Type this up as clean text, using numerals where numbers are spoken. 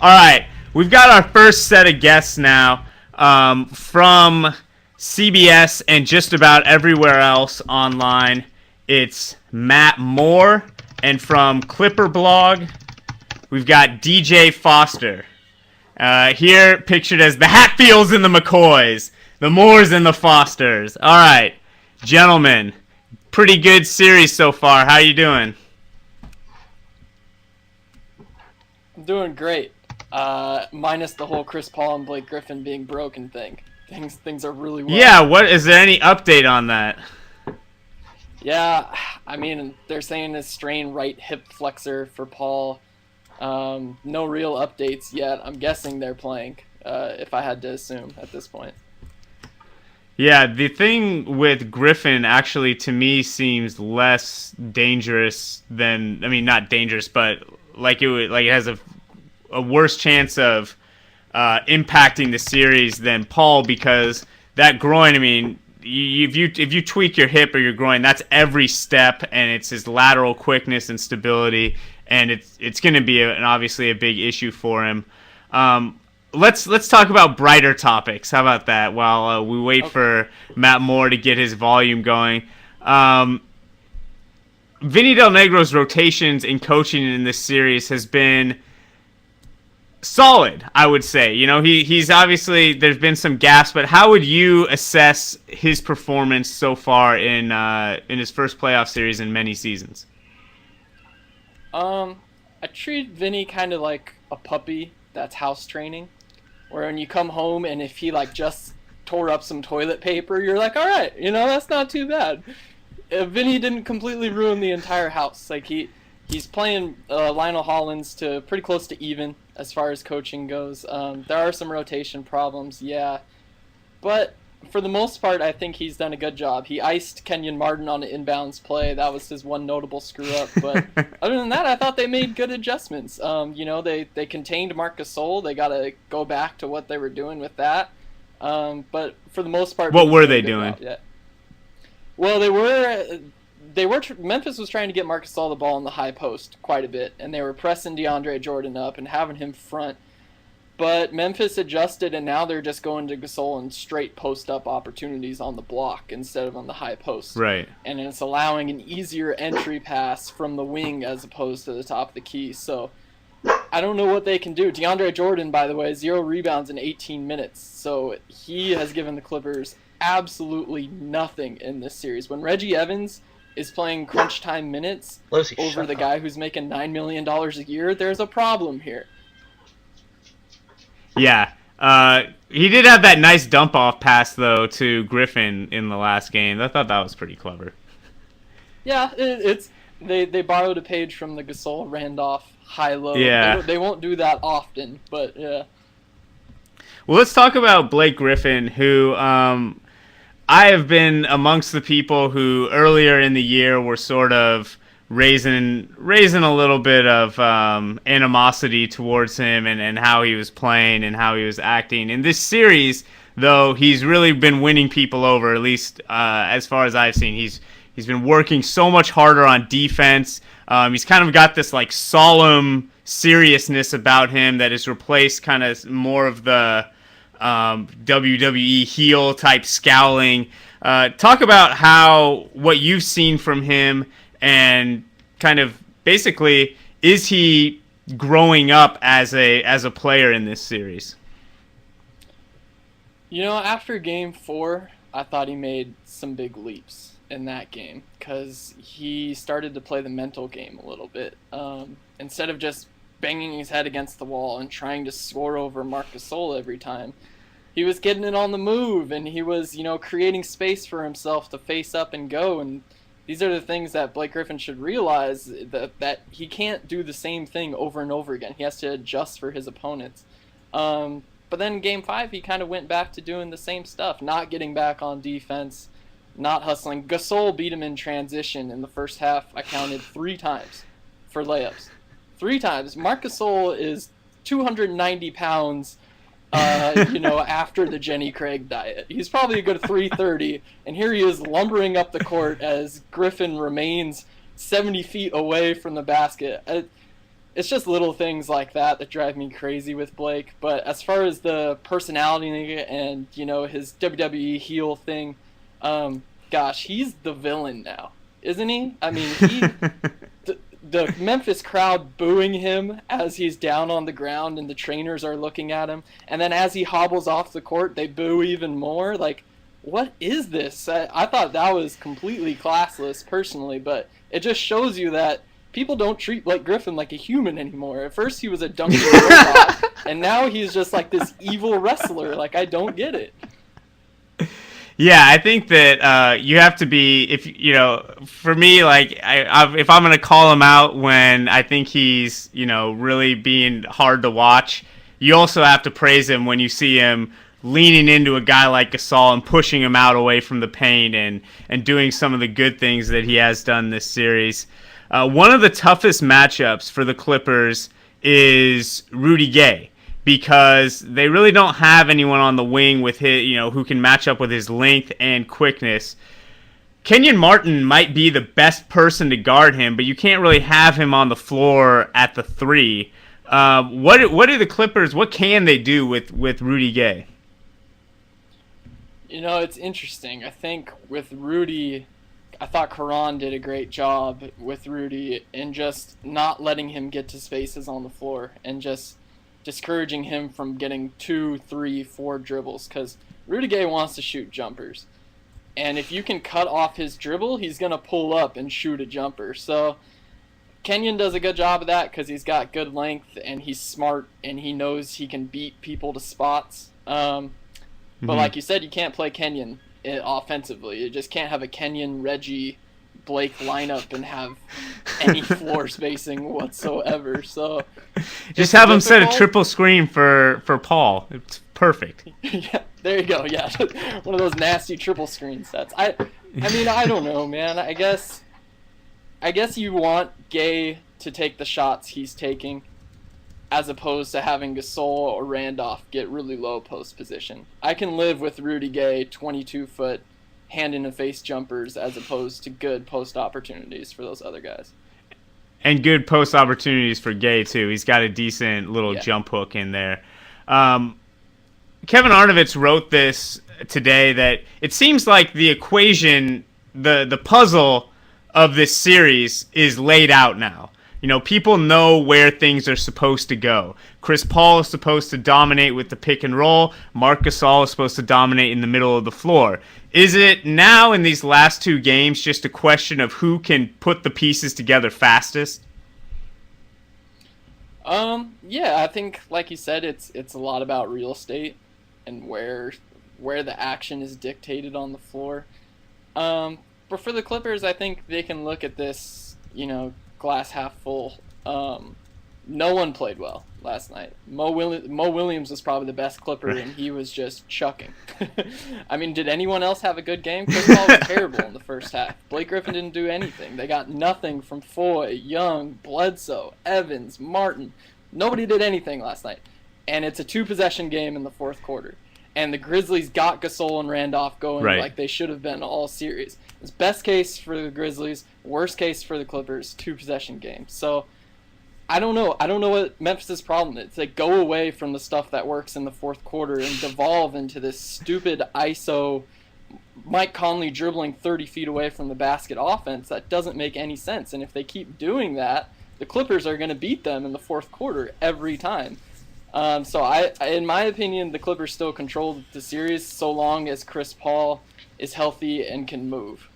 All right, we've got our first set of guests now from CBS and just about everywhere else online. It's Matt Moore, and from Clipper Blog, we've got DJ Foster. Here pictured as the Hatfields and the McCoys, the Moores and the Fosters. All right, gentlemen, pretty good series so far. How you doing? I'm doing great. Minus the whole Chris Paul and Blake Griffin being broken thing. Things are really well. Yeah, what is there any update on that? Yeah, I mean, they're saying a strained right hip flexor for Paul. No real updates yet. I'm guessing they're playing, if I had to assume at this point. Yeah, the thing with Griffin actually to me seems less dangerous than, I mean, not dangerous, but like it has a worse chance of impacting the series than Paul, because that groin, I mean, if you tweak your hip or your groin, that's every step, and it's his lateral quickness and stability, and it's going to be obviously a big issue for him. Let's talk about brighter topics. How about that? While we wait for Matt Moore to get his volume going. Vinny Del Negro's rotations in coaching in this series has been solid, I would say. You know, he's obviously, there's been some gaps, but how would you assess his performance so far in his first playoff series in many seasons? I treat Vinny kind of like a puppy that's house training, where when you come home and if he like just tore up some toilet paper, you're like, all right, you know, that's not too bad. Vinny didn't completely ruin the entire house. Like he's playing Lionel Hollins to pretty close to even as far as coaching goes. There are some rotation problems, yeah, but for the most part, I think he's done a good job. He iced Kenyon Martin on an inbounds play. That was his one notable screw-up. But other than that, I thought they made good adjustments. You know, they contained Marc Gasol. They got to go back to what they were doing with that. But for the most part... What were they doing? Yeah. Well, Memphis was trying to get Marc Gasol the ball in the high post quite a bit, and they were pressing DeAndre Jordan up and having him front. But Memphis adjusted, and now they're just going to Gasol and straight post-up opportunities on the block instead of on the high post. Right. And it's allowing an easier entry pass from the wing as opposed to the top of the key. So I don't know what they can do. DeAndre Jordan, by the way, 0 rebounds in 18 minutes. So he has given the Clippers absolutely nothing in this series. When Reggie Evans is playing crunch time minutes over the guy who's making $9 million a year, there's a problem here. Yeah, he did have that nice dump-off pass, though, to Griffin in the last game. I thought that was pretty clever. Yeah, they borrowed a page from the Gasol Randolph high-low. Yeah. They won't do that often, but yeah. Well, let's talk about Blake Griffin, who I have been amongst the people who earlier in the year were sort of raising a little bit of animosity towards him and how he was playing and how he was acting. In this series, though, he's really been winning people over, at least as far as I've seen. He's been working so much harder on defense. He's kind of got this like solemn seriousness about him that has replaced kind of more of the WWE heel type scowling. Talk about what you've seen from him, and kind of basically, is he growing up as a player in this series? You know, after game 4, I thought he made some big leaps in that game because he started to play the mental game a little bit. Instead of just banging his head against the wall and trying to score over Marc Gasol every time, he was getting it on the move, and he was, you know, creating space for himself to face up and go. And these are the things that Blake Griffin should realize, that he can't do the same thing over and over again. He has to adjust for his opponents. But then in Game 5, he kind of went back to doing the same stuff, not getting back on defense, not hustling. Gasol beat him in transition in the first half. I counted 3 times for layups. 3 times. Marc Gasol is 290 pounds, after the Jenny Craig diet. He's probably a good 330, and here he is lumbering up the court as Griffin remains 70 feet away from the basket. it's just little things like that that drive me crazy with Blake. But as far as the personality and his WWE heel thing, gosh, he's the villain now, isn't he? I mean, the Memphis crowd booing him as he's down on the ground and the trainers are looking at him, and then as he hobbles off the court, they boo even more. Like, what is this? I thought that was completely classless personally, but it just shows you that people don't treat Blake Griffin like a human anymore. At first he was a dunking robot, and now he's just like this evil wrestler. Like, I don't get it. Yeah, I think that you have to be, if for me, like if I'm gonna call him out when I think he's really being hard to watch, you also have to praise him when you see him leaning into a guy like Gasol and pushing him out away from the paint and doing some of the good things that he has done this series. One of the toughest matchups for the Clippers is Rudy Gay, because they really don't have anyone on the wing with his, who can match up with his length and quickness. Kenyon Martin might be the best person to guard him, but you can't really have him on the floor at the 3. What do the Clippers? What can they do with Rudy Gay? It's interesting. I think with Rudy, I thought Karan did a great job with Rudy in just not letting him get to spaces on the floor and just discouraging him from getting 2, 3, 4 dribbles, because Rudy Gay wants to shoot jumpers. And if you can cut off his dribble, he's going to pull up and shoot a jumper. So Kenyon does a good job of that because he's got good length and he's smart and he knows he can beat people to spots. But like you said, you can't play Kenyon offensively. You just can't have a Kenyon, Reggie, Blake lineup and have any floor spacing whatsoever. So just have him set a triple screen for Paul. It's perfect. Yeah, there you go. Yeah, one of those nasty triple screen sets. I mean, I don't know, man. I guess you want Gay to take the shots he's taking, as opposed to having Gasol or Randolph get really low post position. I can live with Rudy Gay 22-foot hand in the face jumpers as opposed to good post opportunities for those other guys. And good post opportunities for Gay too. He's got a decent little jump hook in there. Kevin Arnovitz wrote this today that it seems like the equation, the puzzle of this series is laid out now. People know where things are supposed to go. Chris Paul is supposed to dominate with the pick and roll. Marc Gasol is supposed to dominate in the middle of the floor. Is it now in these last 2 games just a question of who can put the pieces together fastest? Yeah, I think like you said, it's a lot about real estate and where the action is dictated on the floor. But for the Clippers, I think they can look at this, glass half full. No one played well last night. Mo Williams was probably the best Clipper, and he was just chucking. I mean, did anyone else have a good game? Chris Paul was terrible in the first half. Blake Griffin didn't do anything. They got nothing from Foy, Young, Bledsoe, Evans, Martin. Nobody did anything last night. And it's a 2-possession game in the fourth quarter. And the Grizzlies got Gasol and Randolph going like they should have been all series. It's best case for the Grizzlies, worst case for the Clippers, 2-possession game. So I don't know. I don't know what Memphis' problem is. They go away from the stuff that works in the fourth quarter and devolve into this stupid ISO Mike Conley dribbling 30 feet away from the basket offense that doesn't make any sense. And if they keep doing that, the Clippers are going to beat them in the fourth quarter every time. So in my opinion, the Clippers still control the series so long as Chris Paul is healthy and can move.